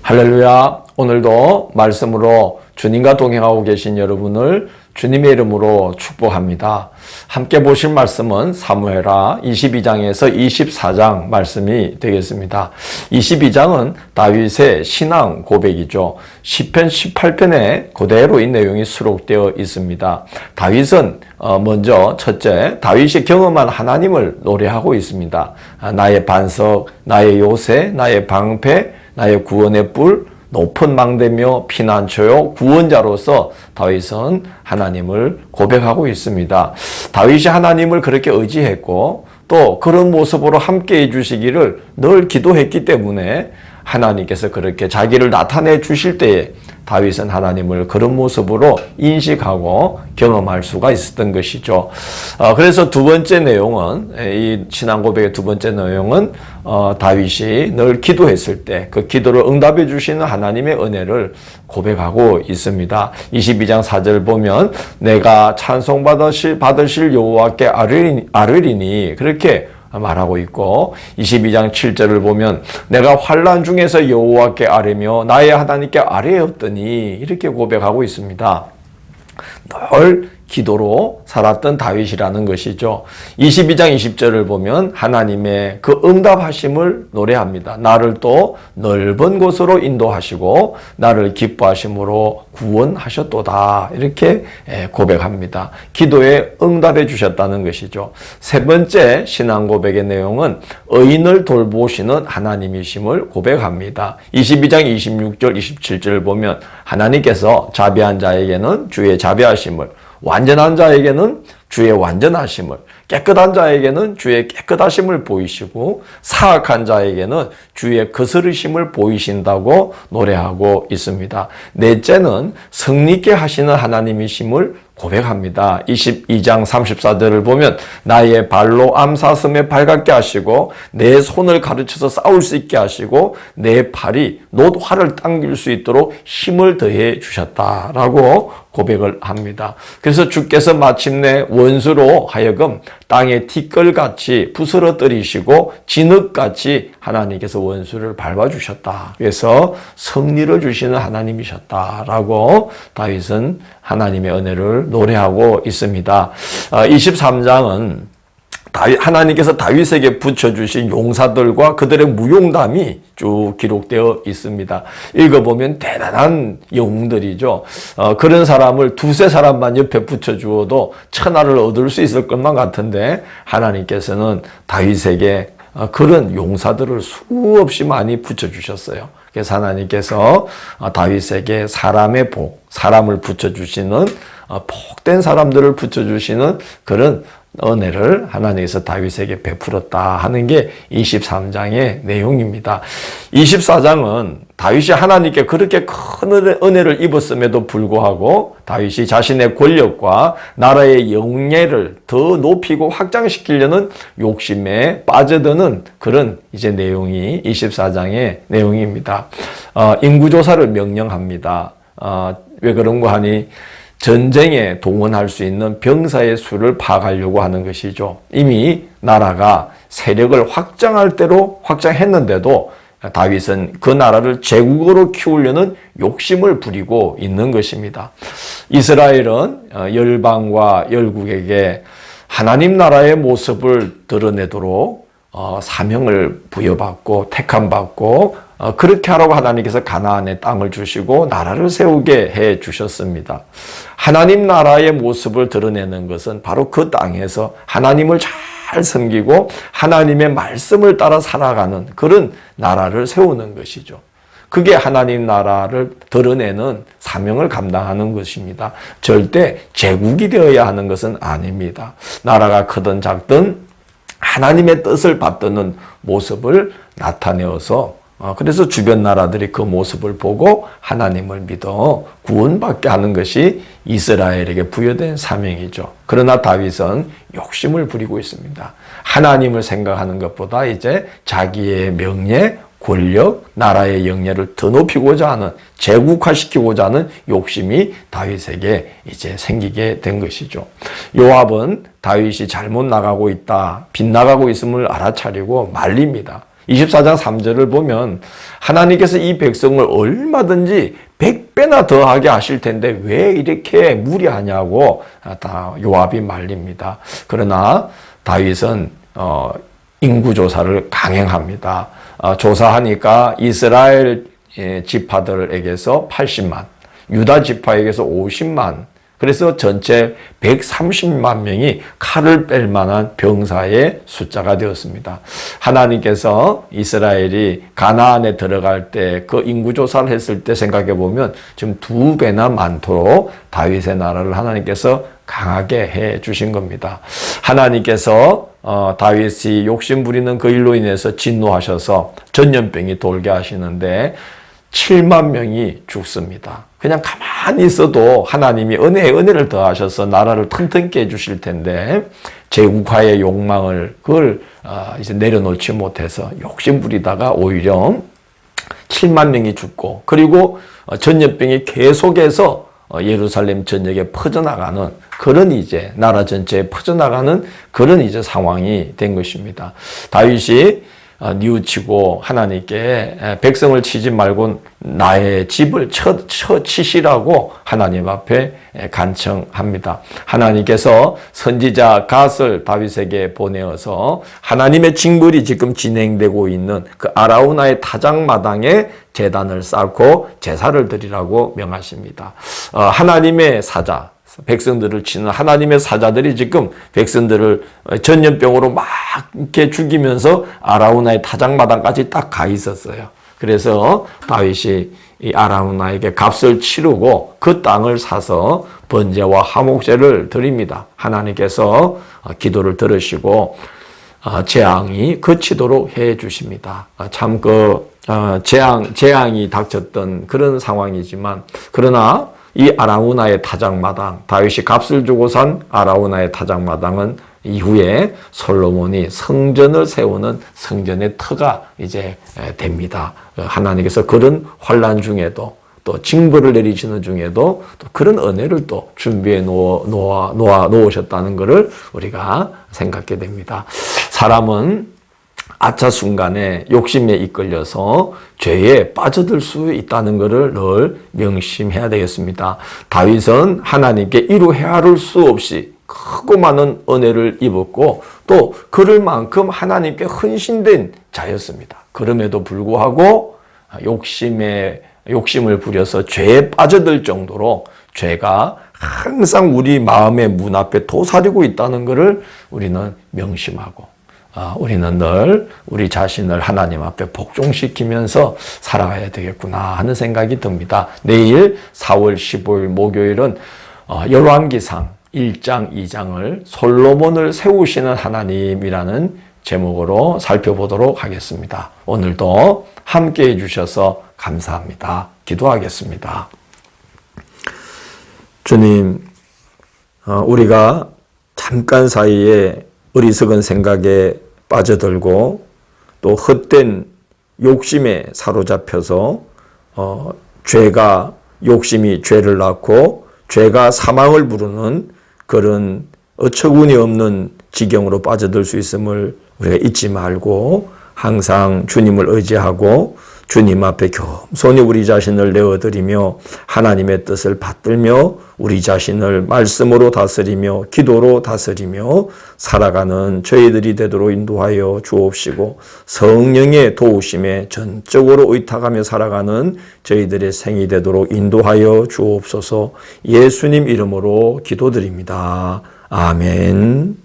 할렐루야. 오늘도 말씀으로 주님과 동행하고 계신 여러분을 주님의 이름으로 축복합니다. 함께 보실 말씀은 사무엘하 22장에서 24장 말씀이 되겠습니다. 22장은 다윗의 신앙 고백이죠. 시편 18편에 그대로 이 내용이 수록되어 있습니다. 다윗은 먼저 첫째, 다윗이 경험한 하나님을 노래하고 있습니다. 나의 반석, 나의 요새, 나의 방패, 나의 구원의 뿔, 높은 망대며 피난처요 구원자로서 다윗은 하나님을 고백하고 있습니다. 다윗이 하나님을 그렇게 의지했고 또 그런 모습으로 함께 해주시기를 늘 기도했기 때문에 하나님께서 그렇게 자기를 나타내 주실 때에 다윗은 하나님을 그런 모습으로 인식하고 경험할 수가 있었던 것이죠. 그래서 두 번째 내용은, 이 신앙 고백의 두 번째 내용은 다윗이 늘 기도했을 때 그 기도를 응답해 주시는 하나님의 은혜를 고백하고 있습니다. 22장 4절 보면 내가 찬송받으실 여호와께 아뢰리니 그렇게 말하고 있고, 22장 7절을 보면 내가 환난 중에서 여호와께 아뢰며 나의 하나님께 아뢰었더니 이렇게 고백하고 있습니다. 늘 기도로 살았던 다윗이라는 것이죠. 22장 20절을 보면 하나님의 그 응답하심을 노래합니다. 나를 또 넓은 곳으로 인도하시고 나를 기뻐하심으로 구원하셨도다. 이렇게 고백합니다. 기도에 응답해 주셨다는 것이죠. 세 번째 신앙 고백의 내용은 의인을 돌보시는 하나님이심을 고백합니다. 22장 26절 27절을 보면 하나님께서 자비한 자에게는 주의 자비하심을, 완전한 자에게는 주의 완전하심을, 깨끗한 자에게는 주의 깨끗하심을 보이시고 사악한 자에게는 주의 거스르심을 보이신다고 노래하고 있습니다. 넷째는 성리케 하시는 하나님이심을 고백합니다. 22장 34절을 보면 나의 발로 암사슴에 발같게 하시고 내 손을 가르쳐서 싸울 수 있게 하시고 내 팔이 놋활을 당길 수 있도록 힘을 더해 주셨다라고 고백을 합니다. 그래서 주께서 마침내 원수로 하여금 땅에 티끌같이 부스러뜨리시고 진흙같이 하나님께서 원수를 밟아주셨다. 그래서 승리를 주시는 하나님이셨다라고 다윗은 하나님의 은혜를 노래하고 있습니다. 23장은 하나님께서 다윗에게 붙여주신 용사들과 그들의 무용담이 쭉 기록되어 있습니다. 읽어보면 대단한 영웅들이죠. 그런 사람을 두세 사람만 옆에 붙여주어도 천하를 얻을 수 있을 것만 같은데 하나님께서는 다윗에게 그런 용사들을 수없이 많이 붙여주셨어요. 그래서 하나님께서 다윗에게 사람의 복, 사람을 붙여주시는 복된 사람들을 붙여주시는 그런 은혜를 하나님께서 다윗에게 베풀었다 하는 게 23장의 내용입니다. 24장은 다윗이 하나님께 그렇게 큰 은혜를 입었음에도 불구하고 다윗이 자신의 권력과 나라의 영예를 더 높이고 확장시키려는 욕심에 빠져드는 그런 이제 내용이 24장의 내용입니다. 인구조사를 명령합니다. 왜 그런가 하니 전쟁에 동원할 수 있는 병사의 수를 파악하려고 하는 것이죠. 이미 나라가 세력을 확장할 대로 확장했는데도 다윗은 그 나라를 제국으로 키우려는 욕심을 부리고 있는 것입니다. 이스라엘은 열방과 열국에게 하나님 나라의 모습을 드러내도록 사명을 부여받고 택함받고 그렇게 하라고 하나님께서 가나안의 땅을 주시고 나라를 세우게 해 주셨습니다. 하나님 나라의 모습을 드러내는 것은 바로 그 땅에서 하나님을 잘 섬기고 하나님의 말씀을 따라 살아가는 그런 나라를 세우는 것이죠. 그게 하나님 나라를 드러내는 사명을 감당하는 것입니다. 절대 제국이 되어야 하는 것은 아닙니다. 나라가 크든 작든 하나님의 뜻을 받드는 모습을 나타내어서 그래서 주변 나라들이 그 모습을 보고 하나님을 믿어 구원받게 하는 것이 이스라엘에게 부여된 사명이죠. 그러나 다윗은 욕심을 부리고 있습니다. 하나님을 생각하는 것보다 이제 자기의 명예, 권력, 나라의 영예를 더 높이고자 하는, 제국화시키고자 하는 욕심이 다윗에게 이제 생기게 된 것이죠. 요압은 다윗이 잘못 나가고 있다, 빗나가고 있음을 알아차리고 말립니다. 24장 3절을 보면 하나님께서 이 백성을 얼마든지 100배나 더하게 하실 텐데 왜 이렇게 무리하냐고 다 요압이 말립니다. 그러나 다윗은 인구조사를 강행합니다. 조사하니까 이스라엘 지파들에게서 80만, 유다 지파에게서 50만, 그래서 전체 130만 명이 칼을 뺄 만한 병사의 숫자가 되었습니다. 하나님께서 이스라엘이 가나안에 들어갈 때 그 인구조사를 했을 때 생각해 보면 지금 2배나 많도록 다윗의 나라를 하나님께서 강하게 해 주신 겁니다. 하나님께서 다윗이 욕심 부리는 그 일로 인해서 진노하셔서 전염병이 돌게 하시는데 7만 명이 죽습니다. 그냥 가만히 있어도 하나님이 은혜를 더하셔서 나라를 튼튼케 해주실 텐데 제국화의 욕망을 그걸 이제 내려놓지 못해서 욕심 부리다가 오히려 7만 명이 죽고 그리고 전염병이 계속해서 예루살렘 전역에 퍼져나가는 그런 이제 나라 전체에 퍼져나가는 그런 이제 상황이 된 것입니다. 다윗이 뉘우치고 하나님께 백성을 치지 말고 나의 집을 치시라고 하나님 앞에 간청합니다. 하나님께서 선지자 갓을 다윗에게 보내어서 하나님의 징벌이 지금 진행되고 있는 그 아라우나의 타작마당에 제단을 쌓고 제사를 드리라고 명하십니다. 하나님의 사자, 백성들을 치는 하나님의 사자들이 지금 백성들을 전염병으로 막 이렇게 죽이면서 아라우나의 타작마당까지 딱 가 있었어요. 그래서 다윗이 이 아라우나에게 값을 치르고 그 땅을 사서 번제와 화목제를 드립니다. 하나님께서 기도를 들으시고 재앙이 그치도록 해 주십니다. 참 재앙이 닥쳤던 그런 상황이지만 그러나 이 아라우나의 타작마당, 다윗이 값을 주고 산 아라우나의 타작마당은 이후에 솔로몬이 성전을 세우는 성전의 터가 이제 됩니다. 하나님께서 그런 환난 중에도 또 징벌을 내리시는 중에도 또 그런 은혜를 또 준비해 놓으셨다는 것을 우리가 생각하게 됩니다. 사람은 아차 순간에 욕심에 이끌려서 죄에 빠져들 수 있다는 것을 늘 명심해야 되겠습니다. 다윗은 하나님께 이루 헤아릴 수 없이 크고 많은 은혜를 입었고 또 그럴 만큼 하나님께 헌신된 자였습니다. 그럼에도 불구하고 욕심을 부려서 죄에 빠져들 정도로 죄가 항상 우리 마음의 문 앞에 도사리고 있다는 것을 우리는 명심하고 우리는 늘 우리 자신을 하나님 앞에 복종시키면서 살아가야 되겠구나 하는 생각이 듭니다. 내일 4월 15일 목요일은 열왕기상 1장, 2장을 솔로몬을 세우시는 하나님이라는 제목으로 살펴보도록 하겠습니다. 오늘도 함께 해주셔서 감사합니다. 기도하겠습니다. 주님, 우리가 잠깐 사이에 어리석은 생각에 빠져들고 또 헛된 욕심에 사로잡혀서 욕심이 죄를 낳고 죄가 사망을 부르는 그런 어처구니 없는 지경으로 빠져들 수 있음을 우리가 잊지 말고 항상 주님을 의지하고 주님 앞에 겸손히 우리 자신을 내어드리며 하나님의 뜻을 받들며 우리 자신을 말씀으로 다스리며 기도로 다스리며 살아가는 저희들이 되도록 인도하여 주옵시고 성령의 도우심에 전적으로 의탁하며 살아가는 저희들의 생이 되도록 인도하여 주옵소서. 예수님 이름으로 기도드립니다. 아멘.